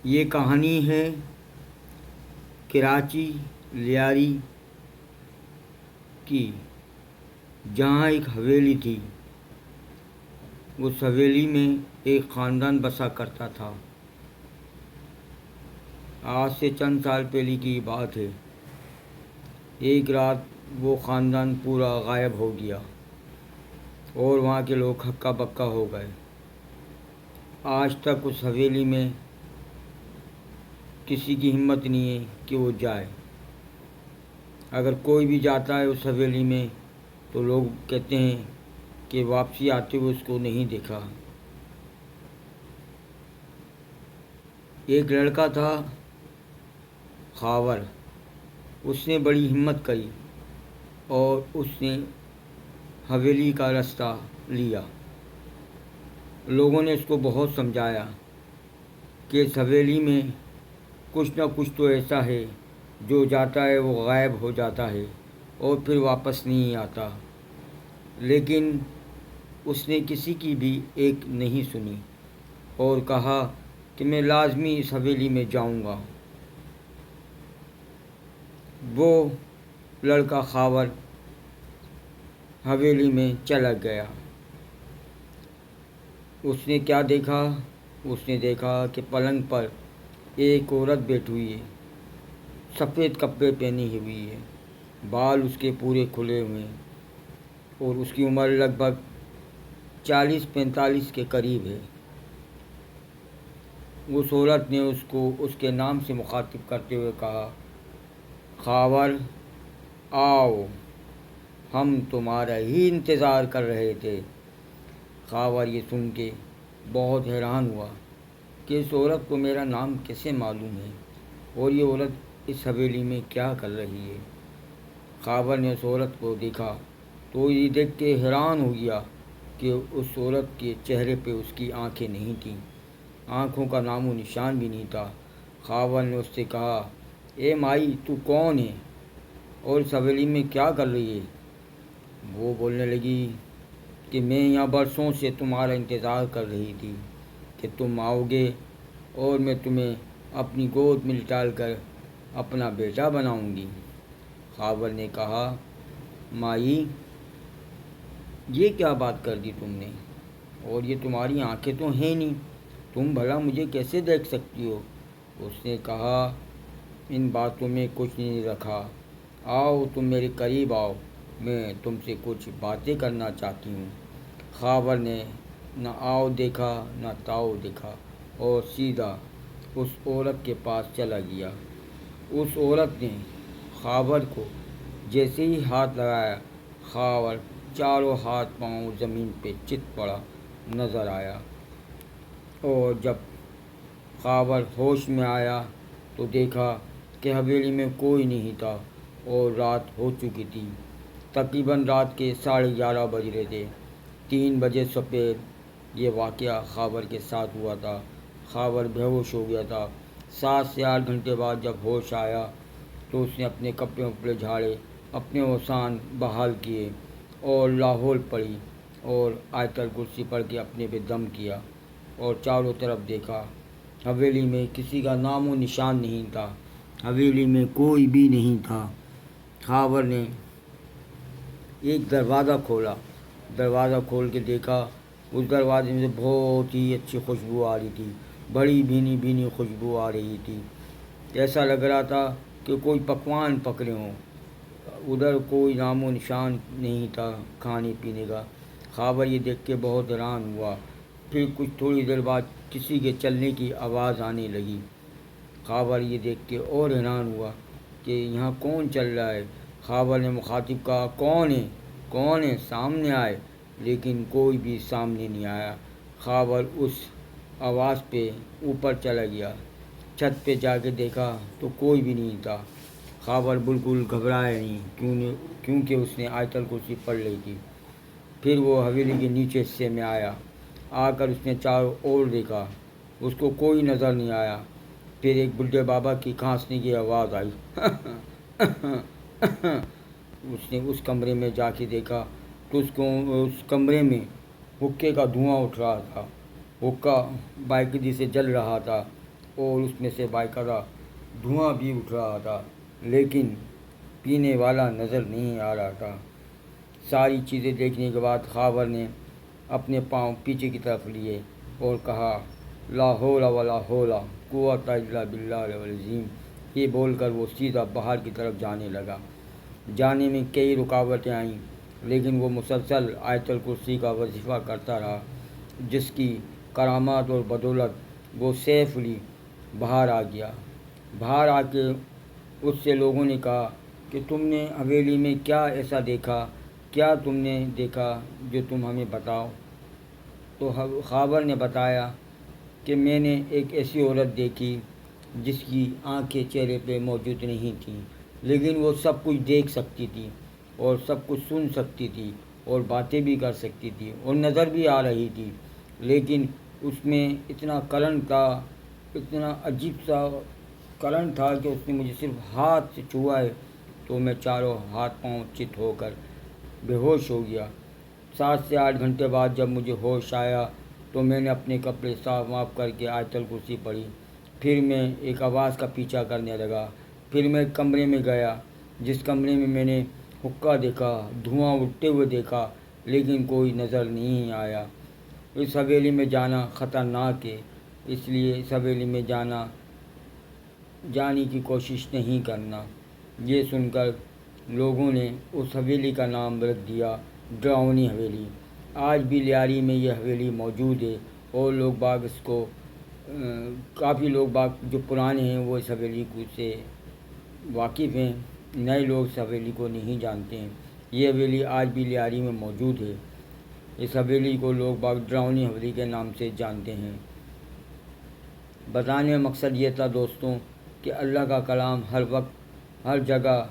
یہ کہانی ہے کراچی لیاری کی، جہاں ایک حویلی تھی۔ اس حویلی میں ایک خاندان بسا کرتا تھا۔ آج سے چند سال پہلے کی بات ہے۔ ایک رات وہ خاندان پورا غائب ہو گیا اور وہاں کے لوگ ہکا بکا ہو گئے۔ آج تک اس حویلی میں کسی کی ہمت نہیں ہے کہ وہ جائے۔ اگر کوئی بھی جاتا ہے اس حویلی میں تو لوگ کہتے ہیں کہ واپسی آتے ہوئے اس کو نہیں دیکھا۔ ایک لڑکا تھا خاور، اس نے بڑی ہمت کری اور اس نے حویلی کا راستہ لیا۔ لوگوں نے اس کو بہت سمجھایا کہ اس حویلی میں کچھ نہ کچھ تو ایسا ہے، جو جاتا ہے وہ غائب ہو جاتا ہے اور پھر واپس نہیں آتا، لیکن اس نے کسی کی بھی ایک نہیں سنی اور کہا کہ میں لازمی اس حویلی میں جاؤں گا۔ وہ لڑکا خاور حویلی میں چلا گیا۔ اس نے کیا دیکھا؟ اس نے دیکھا کہ پلنگ پر ایک عورت بیٹھی ہوئی ہے، سفید کپڑے پہنی ہوئی ہے، بال اس کے پورے کھلے ہوئے ہیں اور اس کی عمر لگ بھگ 40-45 کے قریب ہے۔ اس عورت نے اس کو اس کے نام سے مخاطب کرتے ہوئے کہا، خاور آؤ، ہم تمہارا ہی انتظار کر رہے تھے۔ خاور یہ سن کے بہت حیران ہوا کہ اس عورت کو میرا نام کیسے معلوم ہے اور یہ عورت اس حویلی میں کیا کر رہی ہے۔ خاور نے اس عورت کو دیکھا تو یہ دیکھ کے حیران ہو گیا کہ اس عورت کے چہرے پہ اس کی آنکھیں نہیں تھیں، آنکھوں کا نام و نشان بھی نہیں تھا۔ خاور نے اس سے کہا، اے مائی، تو کون ہے اور اس حویلی میں کیا کر رہی ہے؟ وہ بولنے لگی کہ میں یہاں برسوں سے تمہارا انتظار کر رہی تھی کہ تم آؤ گے اور میں تمہیں اپنی گود میں لٹال کر اپنا بیٹا بناؤں گی۔ خاور نے کہا، مائی، یہ کیا بات کر دی تم نے؟ اور یہ تمہاری آنکھیں تو ہیں نہیں، تم بھلا مجھے کیسے دیکھ سکتی ہو؟ اس نے کہا، ان باتوں میں کچھ نہیں رکھا، آؤ تم میرے قریب آؤ، میں تم سے کچھ باتیں کرنا چاہتی ہوں۔ خاور نے نہ آؤ دیکھا نہ تاؤ دیکھا اور سیدھا اس عورت کے پاس چلا گیا۔ اس عورت نے خاور کو جیسے ہی ہاتھ لگایا، خاور چاروں ہاتھ پاؤں زمین پہ چت پڑا نظر آیا، اور جب خاور ہوش میں آیا تو دیکھا کہ حویلی میں کوئی نہیں تھا اور رات ہو چکی تھی۔ تقریباً رات کے 11:30 بج رہے تھے، 3 بجے سپیر یہ واقعہ خاور کے ساتھ ہوا تھا۔ خاور بے ہوش ہو گیا تھا۔ 7 سے 8 گھنٹے بعد جب ہوش آیا تو اس نے اپنے کپڑے جھاڑے، اپنے اوسان بحال کیے اور لاہور پڑھی اور آیت الکرسی پڑھ کے اپنے پہ دم کیا اور چاروں طرف دیکھا۔ حویلی میں کسی کا نام و نشان نہیں تھا، حویلی میں کوئی بھی نہیں تھا۔ خاور نے ایک دروازہ کھولا، دروازہ کھول کے دیکھا، اس دروازے میں سے بہت ہی اچھی خوشبو آ رہی تھی، بڑی بھینی بھینی خوشبو آ رہی تھی۔ ایسا لگ رہا تھا کہ کوئی پکوان پکڑے ہوں۔ ادھر کوئی نام و نشان نہیں تھا کھانے پینے کا۔ خاور یہ دیکھ کے بہت حیران ہوا۔ پھر کچھ تھوڑی دیر بعد کسی کے چلنے کی آواز آنے لگی۔ خاور یہ دیکھ کے اور حیران ہوا کہ یہاں کون چل رہا ہے۔ خاور نے مخاطب کہا، کون ہے؟ کون ہے؟ سامنے آئے، لیکن کوئی بھی سامنے نہیں آیا۔ خاور اس آواز پہ اوپر چلا گیا، چھت پہ جا کے دیکھا تو کوئی بھی نہیں تھا۔ خاور بالکل گھبرایا نہیں، کیونکہ اس نے آیت الکرسی پڑھ لی تھی۔ پھر وہ حویلی کے نیچے حصے میں آیا، آ کر اس نے چاروں اور دیکھا، اس کو کوئی نظر نہیں آیا۔ پھر ایک بڈھے بابا کی کھانسنے کی آواز آئی۔ اس نے اس کمرے میں جا کے دیکھا تو اس کمرے میں حقے کا دھواں اٹھ رہا تھا، حقہ باقاعدگی سے جل رہا تھا اور اس میں سے باقاعدہ دھواں بھی اٹھ رہا تھا، لیکن پینے والا نظر نہیں آ رہا تھا۔ ساری چیزیں دیکھنے کے بعد خاور نے اپنے پاؤں پیچھے کی طرف لیے اور کہا لا حول ولا حول قوت الا باللہ العظیم۔ یہ بول کر وہ سیدھا باہر کی طرف جانے لگا۔ جانے میں کئی رکاوٹیں آئیں، لیکن وہ مسلسل آیت الکرسی کا وظیفہ کرتا رہا، جس کی کرامات اور بدولت وہ سیفلی باہر آ گیا۔ باہر آ کے اس سے لوگوں نے کہا کہ تم نے حویلی میں کیا ایسا دیکھا، کیا تم نے دیکھا جو تم ہمیں بتاؤ۔ تو خاور نے بتایا کہ میں نے ایک ایسی عورت دیکھی جس کی آنکھیں چہرے پہ موجود نہیں تھیں، لیکن وہ سب کچھ دیکھ سکتی تھی اور سب کچھ سن سکتی تھی اور باتیں بھی کر سکتی تھی اور نظر بھی آ رہی تھی، لیکن اس میں اتنا کرنٹ تھا، اتنا عجیب سا کرنٹ تھا کہ اس نے مجھے صرف ہاتھ سے چھوا ہے تو میں چاروں ہاتھ پاؤں چت ہو کر بے ہوش ہو گیا۔ 7 سے 8 گھنٹے بعد جب مجھے ہوش آیا تو میں نے اپنے کپڑے صاف واف کر کے آیت الکرسی پڑھی۔ پھر میں ایک آواز کا پیچھا کرنے لگا۔ پھر میں ایک کمرے میں گیا، جس کمرے میں نے حقہ دیکھا، دھواں اٹھتے ہوئے دیکھا، لیکن کوئی نظر نہیں آیا۔ اس حویلی میں جانا خطرناک ہے، اس لیے اس حویلی میں جانے کی کوشش نہیں کرنا۔ یہ سن کر لوگوں نے اس حویلی کا نام رکھ دیا ڈراؤنی حویلی۔ آج بھی لیاری میں یہ حویلی موجود ہے اور لوگ باغ اس کو کافی لوگ باغ جو پرانے ہیں وہ اس حویلی سے واقف ہیں، نئے لوگ اس حویلی کو نہیں جانتے ہیں۔ یہ حویلی آج بھی لیاری میں موجود ہے۔ اس حویلی کو لوگ باغ ڈراؤنی حویلی کے نام سے جانتے ہیں۔ بتانے کا مقصد یہ تھا دوستوں کہ اللہ کا کلام ہر وقت ہر جگہ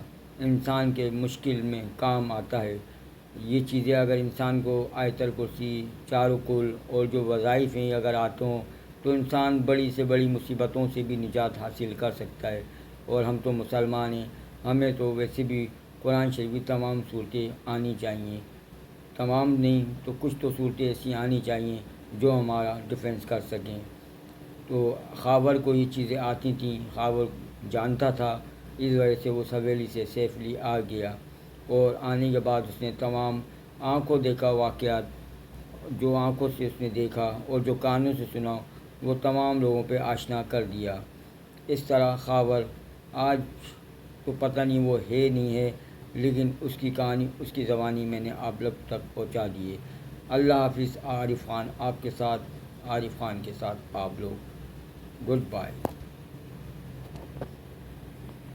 انسان کے مشکل میں کام آتا ہے۔ یہ چیزیں اگر انسان کو آیت الکرسی، چاروں کل اور جو وظائف ہیں اگر آتے ہوں تو انسان بڑی سے بڑی مصیبتوں سے بھی نجات حاصل کر سکتا ہے۔ اور ہم تو مسلمان ہیں، ہمیں تو ویسے بھی قرآن شریف کی تمام صورتیں آنی چاہیے، تمام نہیں تو کچھ تو صورتیں ایسی آنی چاہیے جو ہمارا ڈیفینس کر سکیں۔ تو خاور کو یہ چیزیں آتی تھیں، خاور جانتا تھا، اس وجہ سے وہ حویلی سے سیفلی آ گیا، اور آنے کے بعد اس نے تمام آنکھوں دیکھا واقعات، جو آنکھوں سے اس نے دیکھا اور جو کانوں سے سنا وہ تمام لوگوں پہ آشنا کر دیا۔ اس طرح خاور آج تو پتہ نہیں وہ ہے نہیں ہے، لیکن اس کی کہانی، اس کی زبانی میں نے آپ لوگ تک پہنچا دی ہے۔ اللہ حافظ۔ عارف خان آپ کے ساتھ، عارف خان کے ساتھ آپ لوگ، گڈ بائے۔